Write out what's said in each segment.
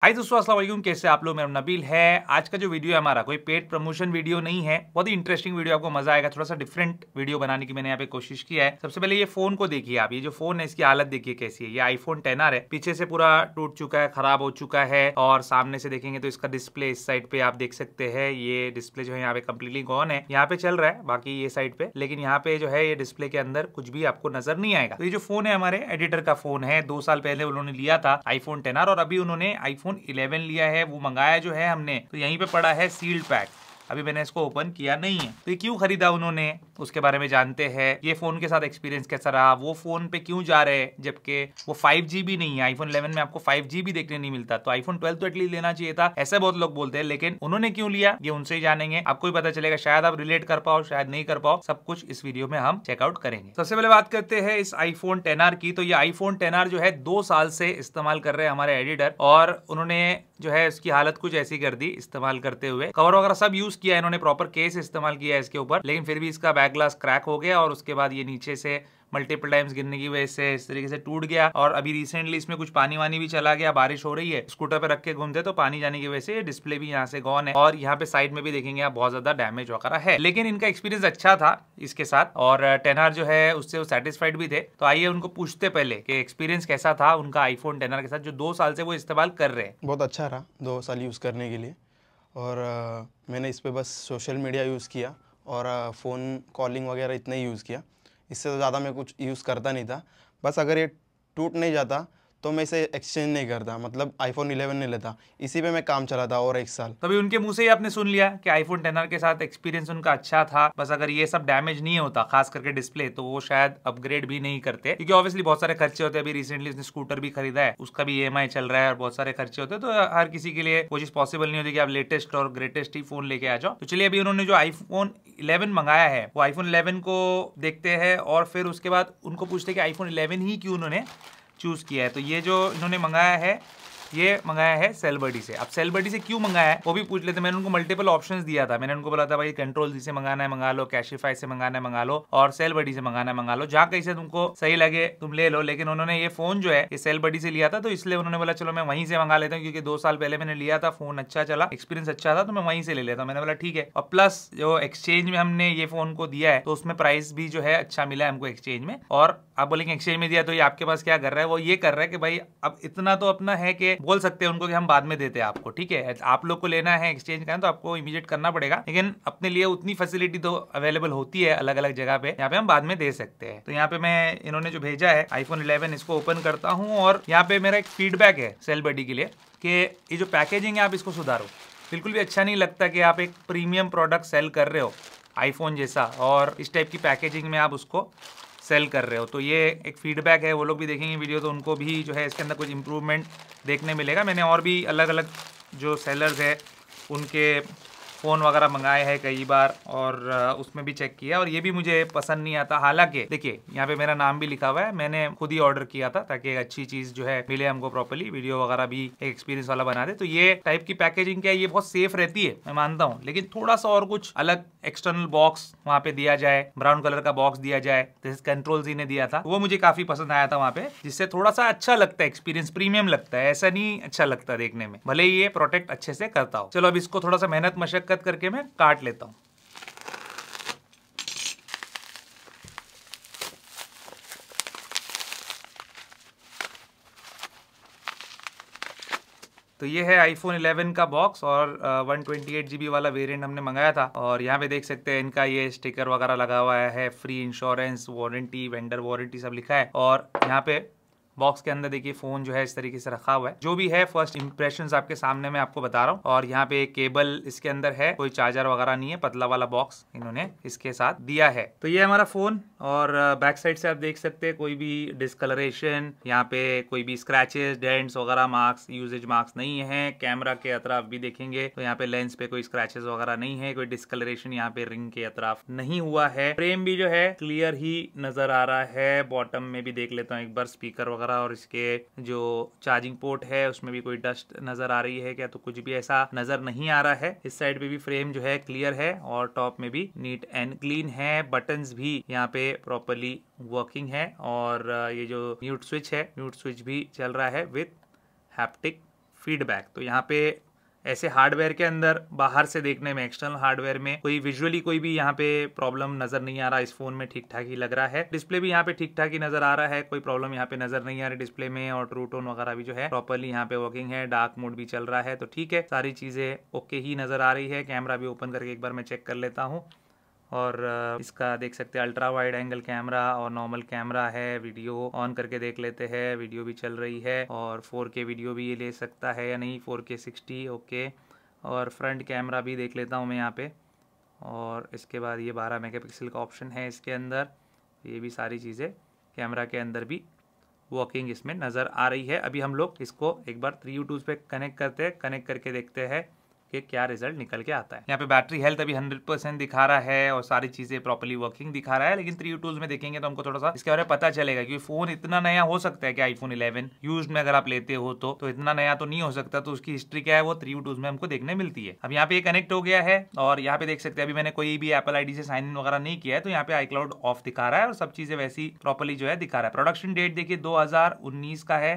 हाय दोस्तों, अस्सलाम वालेकुम। कैसे आप लोग? मेरा नाम नबील है। आज का जो वीडियो है हमारा कोई पेड प्रमोशन वीडियो नहीं है, बहुत ही इंटरेस्टिंग वीडियो, आपको मजा आएगा। थोड़ा सा डिफरेंट वीडियो बनाने की मैंने यहाँ पे कोशिश किया है। सबसे पहले ये फोन को देखिए आप, ये जो फोन है इसकी हालत देखिए कैसी है। ये आईफोन 10R है, पीछे से पूरा टूट चुका है, खराब हो चुका है, और सामने से देखेंगे तो इसका डिस्प्ले इस साइड पे आप देख सकते हैं। ये डिस्प्ले जो है यहाँ पे कम्प्लीटली गॉन है, यहाँ पे चल रहा है बाकी ये साइड पे, लेकिन यहाँ पे जो है ये डिस्प्ले के अंदर कुछ भी आपको नजर नहीं आएगा। तो ये जो फोन है हमारे एडिटर का फोन है, 2 साल पहले उन्होंने लिया था आईफोन 10R, और अभी उन्होंने आईफोन 11 लिया है। वो मंगाया जो है हमने, तो यहीं पे पड़ा है सील्ड पैक, अभी मैंने इसको ओपन किया नहीं है। तो ये क्यों खरीदा उन्होंने, उसके बारे में जानते हैं। ये फोन के साथ एक्सपीरियंस कैसा रहा, वो फोन पे क्यों जा रहे हैं, जबकि वो 5G भी नहीं है। आईफोन 11 में आपको 5G भी देखने नहीं मिलता, तो आईफोन 12 तो एटलीस्ट लेना चाहिए था, ऐसे बहुत लोग बोलते हैं। लेकिन उन्होंने क्यों लिया ये उनसे ही जानेंगे, आपको ही पता चलेगा। शायद आप रिलेट कर पाओ, शायद नहीं कर पाओ, सब कुछ इस वीडियो में हम चेकआउट करेंगे। सबसे पहले बात करते हैं इस आईफोन 10R की। तो ये आईफोन 10R जो है 2 साल से इस्तेमाल कर रहे हैं हमारे एडिटर, और उन्होंने जो है इसकी हालत कुछ ऐसी कर दी इस्तेमाल करते हुए। कवर वगैरह सब यूज किया है इन्होंने, प्रॉपर केस इस्तेमाल किया है इसके ऊपर, लेकिन फिर भी इसका बैक ग्लास क्रैक हो गया, और उसके बाद ये नीचे से मल्टीपल टाइम्स गिरने की वजह से इस तरीके से टूट गया। और अभी रिसेंटली इसमें कुछ पानी वानी भी चला गया, बारिश हो रही है, स्कूटर पे रख के घूमते तो पानी जाने की वजह से डिस्प्ले भी यहाँ से गॉन है, और यहाँ पे साइड में भी देखेंगे आप बहुत ज्यादा डैमेज वगैरह है। लेकिन इनका एक्सपीरियंस अच्छा था इसके साथ, और 10R जो है उससे वो सेटिस्फाइड भी थे। तो आइए उनको पूछते पहले कि एक्सपीरियंस कैसा था उनका आईफोन 10R के साथ, जो 2 साल से वो इस्तेमाल कर रहे हैं। बहुत अच्छा रहा 2 साल यूज़ करने के लिए। और मैंने इस पे बस सोशल मीडिया यूज़ किया और फ़ोन कॉलिंग वगैरह इतना ही यूज़ किया। इससे तो ज़्यादा मैं कुछ यूज़ करता नहीं था। बस अगर ये टूट नहीं जाता तो मैं इसे एक्सचेंज नहीं करता, मतलब आईफोन 11 नहीं लेता। इसी पे मैं काम चलाता और 1 साल। तभी उनके मुंह से ही आपने सुन लिया कि आईफोन 10R के साथ एक्सपीरियंस उनका अच्छा था। बस अगर ये सब डैमेज नहीं होता, खास करके डिस्प्ले, तो वो शायद अपग्रेड भी नहीं करते, क्योंकि ऑब्वियसली बहुत सारे खर्चे होते हैं। अभी रिसेंटली उसने स्कूटर भी खरीदा है, उसका भी EMI चल रहा है, और बहुत सारे खर्चे होते हैं। तो हर किसी के लिए वो चीज पॉसिबल नहीं होती कि आप लेटेस्ट और ग्रेटेस्ट ही फोन लेके आ जाओ। तो चलिए, अभी उन्होंने जो आईफोन 11 मंगाया है, वो आईफोन 11 को देखते हैं, और फिर उसके बाद उनको पूछते हैं कि आईफोन 11 ही क्यों उन्होंने चूज किया है। तो ये जो इन्होंने मंगाया है, ये मंगाया है सेलबडी से। अब सेलबडी से क्यों मंगाया है वो भी पूछ लेते। मैंने उनको मल्टीपल ऑप्शंस दिया था, मैंने उनको बोला था भाई कंट्रोल Z से मंगाना है मंगा लो, कैशिफाई से मंगाना है मंगा लो, और सेलबडी से मंगाना है मंगा लो, जहाँ कहीं से तुमको सही लगे तुम ले लो। लेकिन उन्होंने ये फोन जो है ये सेलबडी से लिया था, तो इसलिए उन्होंने बोला चलो मैं वहीं से मंगा लेता हूँ, क्योंकि 2 साल पहले मैंने लिया था, फोन अच्छा चला, एक्सपीरियंस अच्छा था, तो मैं वहीं से ले लेता हूँ। मैंने बोला ठीक है। और प्लस जो एक्सचेंज में हमने ये फोन को दिया है, तो उसमें प्राइस भी जो है अच्छा मिला है हमको एक्सचेंज में। और आप बोलेंगे एक्सचेंज में दिया तो ये आपके पास क्या कर रहा है, वो ये कर रहा है कि भाई अब इतना तो अपना है कि बोल सकते हैं उनको कि हम बाद में देते हैं आपको, ठीक है। आप लोग को लेना है एक्सचेंज का, तो आपको इमीडिएट करना पड़ेगा, लेकिन अपने लिए उतनी फैसिलिटी तो अवेलेबल होती है अलग अलग जगह पे, यहाँ पे हम बाद में दे सकते हैं। तो यहाँ पे मैं इन्होंने जो भेजा है आईफोन 11, इसको ओपन करता हूँ, और यहाँ पे मेरा एक फीडबैक है सेलबडी के लिए कि ये जो पैकेजिंग है आप इसको सुधारो। बिल्कुल भी अच्छा नहीं लगता कि आप एक प्रीमियम प्रोडक्ट सेल कर रहे हो आईफोन जैसा, और इस टाइप की पैकेजिंग में आप उसको सेल कर रहे हो। तो ये एक फीडबैक है, वो लोग भी देखेंगे वीडियो तो उनको भी जो है इसके अंदर कुछ इंप्रूवमेंट देखने मिलेगा। मैंने और भी अलग अलग जो सेलर्स है उनके फ़ोन वगैरह मंगाए हैं कई बार, और उसमें भी चेक किया, और ये भी मुझे पसंद नहीं आता। हालांकि देखिए यहाँ पे मेरा नाम भी लिखा हुआ है, मैंने खुद ही ऑर्डर किया था ताकि एक अच्छी चीज़ जो है मिले हमको प्रॉपर्ली, वीडियो वगैरह भी एक एक्सपीरियंस वाला बना दे। तो ये टाइप की पैकेजिंग क्या है, ये बहुत सेफ रहती है, मैं मानता हूँ, लेकिन थोड़ा सा और कुछ अलग एक्सटर्नल बॉक्स वहाँ पे दिया जाए, ब्राउन कलर का बॉक्स दिया जाए, जैसे कंट्रोल Z ने दिया था, वो मुझे काफी पसंद आया था वहाँ पे, जिससे थोड़ा सा अच्छा लगता है, एक्सपीरियंस प्रीमियम लगता है, ऐसा नहीं अच्छा लगता देखने में, भले ही ये प्रोटेक्ट अच्छे से करता हो। चलो अब इसको थोड़ा सा मेहनत मशक्कत करके मैं काट लेता हूँ। तो ये है आईफोन 11 का बॉक्स, और 128GB वाला वेरिएंट हमने मंगाया था। और यहाँ पे देख सकते हैं इनका ये स्टिकर वगैरह लगा हुआ है, free insurance, warranty, vendor warranty सब लिखा है। और यहाँ पे बॉक्स के अंदर देखिए फोन जो है इस तरीके से रखा हुआ है। जो भी है फर्स्ट इंप्रेशंस आपके सामने मैं आपको बता रहा हूँ। और यहाँ पे एक केबल इसके अंदर है, कोई चार्जर वगैरह नहीं है, पतला वाला बॉक्स इन्होंने इसके साथ दिया है। तो ये हमारा फोन, और बैक साइड से आप देख सकते हैं कोई भी डिस्कलरेशन, यहाँ पे कोई भी स्क्रैचेस, डेंट्स वगैरह, मार्क्स, यूजेज मार्क्स नहीं है। कैमरा के अतराफ भी देखेंगे तो यहाँ पे लेंस पे कोई स्क्रैचेस वगैरह नहीं है, कोई डिस्कलरेशन यहाँ पे रिंग के अतराफ नहीं हुआ है। फ्रेम भी जो है क्लियर ही नजर आ रहा है। बॉटम में भी देख लेता हूँ एक बार स्पीकर वगैरह, और इसके जो चार्जिंग पोर्ट है उसमें भी कोई डस्ट नजर आ रही है क्या, तो कुछ भी ऐसा नजर नहीं आ रहा है। इस साइड पे भी फ्रेम जो है क्लियर है, और टॉप में भी नीट एंड क्लीन है। बटन्स भी यहाँ पे प्रॉपर्ली वर्किंग है, और ये जो म्यूट स्विच है, म्यूट स्विच भी चल रहा है विद हैप्टिक फीडबैक। तो यहाँ पे ऐसे हार्डवेयर के अंदर बाहर से देखने में, एक्सटर्नल हार्डवेयर में कोई विजुअली कोई भी यहाँ पे प्रॉब्लम नजर नहीं आ रहा। इस फोन में ठीक ठाक ही लग रहा है। डिस्प्ले भी यहाँ पे ठीक ठाक ही नजर आ रहा है, कोई प्रॉब्लम यहाँ पे नजर नहीं आ रही डिस्प्ले में। और ट्रू टोन वगैरह भी जो है प्रॉपरली यहाँ पे वर्किंग है, डार्क मोड भी चल रहा है। तो ठीक है, सारी चीजें ओके ही नजर आ रही है। कैमरा भी ओपन करके एक बार मैं चेक कर लेता हूँ। और इसका देख सकते हैं अल्ट्रा वाइड एंगल कैमरा और नॉर्मल कैमरा है। वीडियो ऑन करके देख लेते हैं, वीडियो भी चल रही है। और 4K वीडियो भी ये ले सकता है या नहीं, 4K 60 ओके। और फ्रंट कैमरा भी देख लेता हूँ मैं यहाँ पे। और इसके बाद ये 12 मेगापिक्सल का ऑप्शन है इसके अंदर। ये भी सारी चीज़ें कैमरा के अंदर भी वर्किंग इसमें नज़र आ रही है। अभी हम लोग इसको एक बार 3U2 पे कनेक्ट करते हैं, कनेक्ट करके देखते हैं कि क्या रिजल्ट निकल के आता है। यहाँ पे बैटरी हेल्थ अभी 100% दिखा रहा है और सारी चीजें प्रॉपर्ली वर्किंग दिखा रहा है। लेकिन 3U2 में देखेंगे तो हमको थोड़ा सा इसके बारे में पता चलेगा, क्योंकि फोन इतना नया हो सकता है कि आईफोन 11 यूज्ड में अगर आप लेते हो तो इतना नया तो नहीं हो सकता। तो उसकी हिस्ट्री क्या है वो 3U2 में हमको देखने मिलती है। अब यहाँ पे कनेक्ट हो गया है और यहाँ पे देख सकते हैं अभी मैंने कोई भी एप्पल आईडी से साइन इन वगैरह नहीं किया है, तो यहाँ पे iCloud ऑफ दिखा रहा है और सब चीजें वैसी प्रॉपर्ली जो है दिखा रहा है। प्रोडक्शन डेट देखिए 2019 का है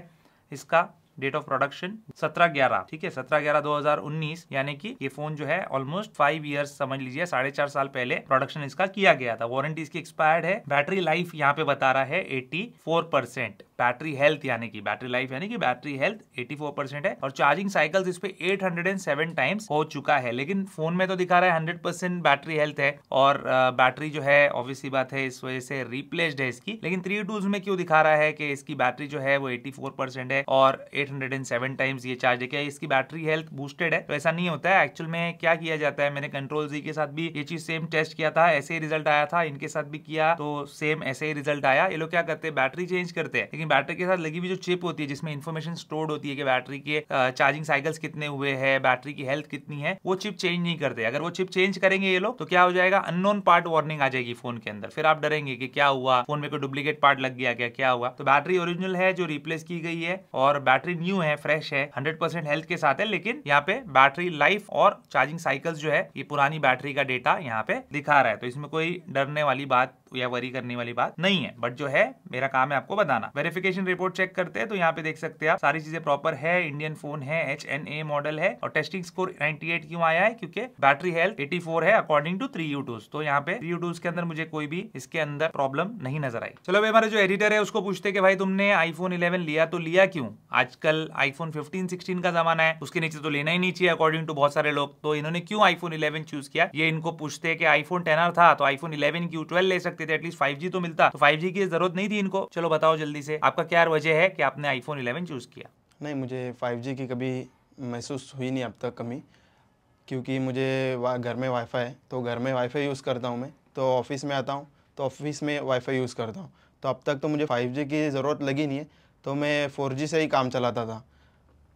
इसका डेट ऑफ प्रोडक्शन 17/11, ठीक है 17/11/2019, यानी कि ये फोन जो है ऑलमोस्ट 5 इयर्स समझ लीजिए, 4.5 साल पहले प्रोडक्शन इसका किया गया था। वारंटी इसकी एक्सपायर्ड है। बैटरी लाइफ यहाँ पे बता रहा है 84%। बैटरी हेल्थ यानी कि बैटरी लाइफ यानी कि बैटरी हेल्थ 84% है। और चार्जिंग साइकिल्स इस पे 807 टाइम्स हो चुका है। लेकिन फोन में तो दिखा रहा है 100% बैटरी हेल्थ है और बैटरी जो है ऑब्वियसली बात है इस वजह से रिप्लेस्ड है इसकी। लेकिन 3U2 में क्यों दिखा रहा है कि इसकी बैटरी जो है वो 84% है और 807 टाइम्स ये चार्ज है? क्या इसकी बैटरी हेल्थ बूस्टेड है? तो ऐसा नहीं होता है। एक्चुअल में क्या किया जाता है, मैंने Control-Z के साथ भी ये चीज सेम टेस्ट किया था, ऐसे ही रिजल्ट आया था। इनके साथ भी किया तो सेम ऐसे ही रिजल्ट आया। ये लोग क्या करते हैं, बैटरी चेंज करते हैं, लेकिन बैटरी के साथ लगी हुई जो चिप होती है जिसमें इन्फॉर्मेशन स्टोर्ड होती है कि बैटरी के चार्जिंग साइकिल्स कितने हुए हैं, बैटरी की हेल्थ कितनी है, वो चिप चेंज नहीं करते। अगर वो चिप चेंज करेंगे ये लोग तो क्या हो जाएगा, अननोन पार्ट वार्निंग आ जाएगी फोन के अंदर। फिर आप डरेंगे कि क्या हुआ, फोन में कोई डुप्लीकेट पार्ट लग गया क्या हुआ। तो बैटरी ओरिजिनल है जो रिप्लेस की गई है और बैटरी न्यू है, फ्रेश है, 100% हेल्थ के साथ है। लेकिन यहाँ पे बैटरी लाइफ और चार्जिंग साइकिल्स जो है ये पुरानी बैटरी का डेटा यहाँ पे दिखा रहा है। तो इसमें कोई डरने वाली बात या वरी करने वाली बात नहीं है। बट जो है मेरा काम है आपको बताना। वेरिफिकेशन रिपोर्ट चेक करते हैं तो यहाँ पे देख सकते हैं आप सारी चीजें प्रॉपर है। इंडियन फोन है, HNA मॉडल है और टेस्टिंग स्कोर 98 क्यों आया है, क्योंकि बैटरी हेल्थ 84 है अकॉर्डिंग टू 3U2। तो यहाँ पे 3U2 के अंदर मुझे कोई भी इसके अंदर प्रॉब्लम नहीं नजर आई। चलो भाई, हमारे जो एडिटर है उसको पूछते कि भाई तुमने आईफोन 11 लिया तो लिया क्यों? आजकल आईफोन 15, 16 का जमाना है, उसके नीचे तो लेना ही नहीं चाहिए अकॉर्डिंग टू बहुत सारे लोग। तो इन्होंने क्यों आईफोन 11 चूज किया? ये इनको पूछते कि आईफोन 10R था तो आईफोन 11 क्यों? 12 ले सकते थे, एटलीस्ट 5G तो मिलता। तो 5G की जरूरत नहीं थी इनको। चलो बताओ जल्दी से, आपका क्या वजह है कि आपने आईफोन 11 चूज किया? नहीं, मुझे 5G की कभी महसूस हुई नहीं अब तक कमी, क्योंकि मुझे घर में वाईफाई है तो घर में वाईफाई यूज़ करता हूँ मैं। तो ऑफिस में आता हूँ तो ऑफिस में वाईफाई यूज़ करता हूँ। तो अब तक तो मुझे 5G की ज़रूरत लगी नहीं है, तो मैं 4G से ही काम चलाता था।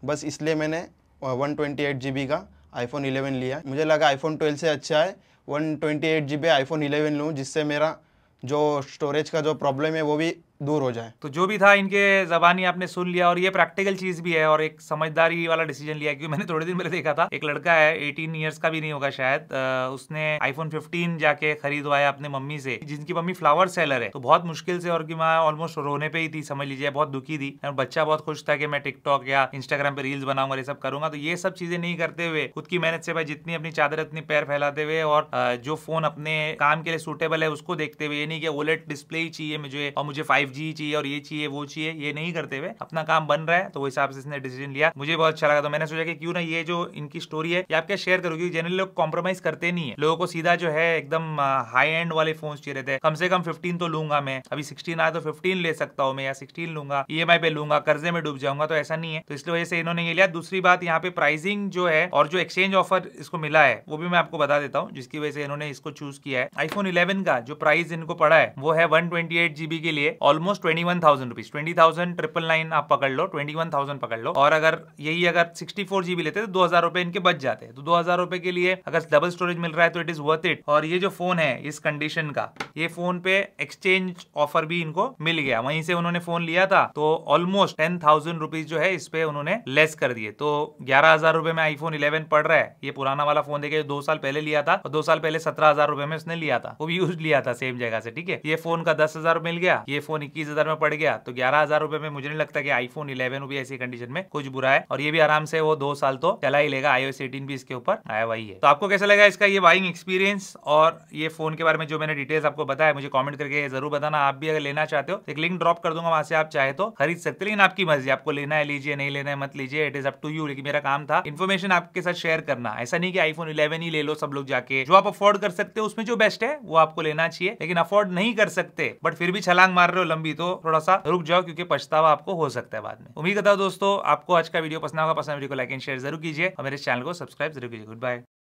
बस इसलिए मैंने 128 GB का आईफोन 11 लिया। मुझे लगा आईफोन 12 से अच्छा है 128 GB आईफोन 11 लूँ, जिससे मेरा जो स्टोरेज का जो प्रॉब्लम है वो भी दूर हो जाए। तो जो भी था इनके ज़बानी आपने सुन लिया और ये प्रैक्टिकल चीज भी है और एक समझदारी वाला डिसीजन लिया। क्योंकि मैंने थोड़े दिन पहले देखा था एक लड़का है 18 ईयर्स का भी नहीं होगा शायद, उसने आईफोन 15 जाके खरीदवाया अपने मम्मी से, जिनकी मम्मी फ्लावर सेलर है। तो बहुत मुश्किल से, और की माँ ऑलमोस्ट रोने पे ही थी समझ लीजिए, बहुत दुखी थी। और बच्चा बहुत खुश था कि मैं टिकटॉक या इंस्टाग्राम पे रील्स बनाऊंगा, ये सब करूंगा। तो ये सब चीजें नहीं करते हुए खुद की मेहनत से भाई जितनी अपनी चादर उतनी पैर फैलाते हुए और जो फोन अपने काम के लिए सूटेबल है उसको देखते हुए, ये नहीं कि OLED डिस्प्ले ही चाहिए मुझे और मुझे 5G चाहिए और ये चाहिए वो चाहिए, ये नहीं करते हुए अपना काम बन रहा है। तो वो हिसाब से इसने डिसीजन लिया, मुझे बहुत अच्छा लगा। तो मैंने सोचा कि क्यों ना ये जो इनकी स्टोरी है ये आपके शेयर करूँ, क्योंकि जनरली लोग कॉम्प्रोमाइज करते नहीं है। लोगों को सीधा जो है एकदम हाई एंड वाले फोन चाहिए रहते हैं। कम से कम 15 तो लूंगा मैं, अभी 16 आया तो 15 ले सकता हूँ मैं, या 16 लूंगा, EMI पे लूंगा, कर्जे में डूब जाऊंगा। तो ऐसा नहीं है, तो इसलिए वजह से इन्होंने ये लिया। दूसरी बात यहाँ पे प्राइसिंग जो है और जो एक्सचेंज ऑफर इसको मिला है वो भी मैं आपको बता देता हूँ, जिसकी वजह से इन्होंने इसको चूज किया है। आईफोन 11 का जो प्राइस इनको पड़ा है वो है 128 GB के लिए ऑलमोस्ट 21,000 रुपीज, 20,999 आप पकड़ लो, 21,000 पकड़ लो। और अगर 64 GB लेते तो 2,000 रुपए इनके बच जाते हैं। तो 2,000 रुपए के लिए अगर डबल स्टोरेज मिल रहा है तो इट इज वर्थ इट। और ये जो फोन है इस कंडीशन का, ये फोन पे एक्सचेंज ऑफर भी इनको मिल गया। वहीं से उन्होंने फोन लिया था तो ऑलमोस्ट 10,000 रुपीज जो है इस पे उन्होंने लेस कर दिए। तो 11,000 रुपए में आईफोन 11 पड़ रहा है। ये पुराना वाला फोन देखे 2 साल पहले लिया था और 2 साल पहले 17,000 रुपए में उसने लिया था, वो भी यूज लिया था सेम जगह से, ठीक है। ये फोन का 10,000 मिल गया, ये फोन 21,000 में पड़ गया तो 11,000 रुपए में मुझे नहीं लगता कि iPhone 11 भी ऐसी कंडीशन में कुछ बुरा है, और ये भी आराम से वो 2 साल तो चला ही लेगा। iOS 18 भी इसके ऊपर आया हुआ ही है। तो आपको कैसा लगा इसका ये बाइंग एक्सपीरियंस और ये फोन के बारे में जो मैंने डिटेल्स आपको बताया, मुझे कमेंट करके जरूर बताना। आप भी अगर लेना चाहते हो एक लिंक ड्रॉप कर दूंगा, वहां से आप चाहे तो खरीद सकते हो, लेकिन आपकी मर्जी, आपको लेना है लीजिए, नहीं लेना है मत लीजिए, it is up to you. लेकिन मेरा काम था इन्फॉर्मेशन आपके साथ शेयर करना, ऐसा नहीं कि iPhone 11 ही ले लो सब लोग जाके। जो आप अफोर्ड कर सकते हो उसमें जो बेस्ट है वो आपको लेना चाहिए, लेकिन अफोर्ड नहीं कर सकते बट फिर भी छलांग मार रहे हो लंबी, तो थोड़ा सा रुक जाओ, क्योंकि पछतावा आपको हो सकता है बाद में। उम्मीद करता हूं दोस्तों आपको आज का वीडियो पसंद होगा। पसंद वीडियो को लाइक एंड शेयर जरूर कीजिए और मेरे चैनल को सब्सक्राइब जरूर कीजिए। Good bye.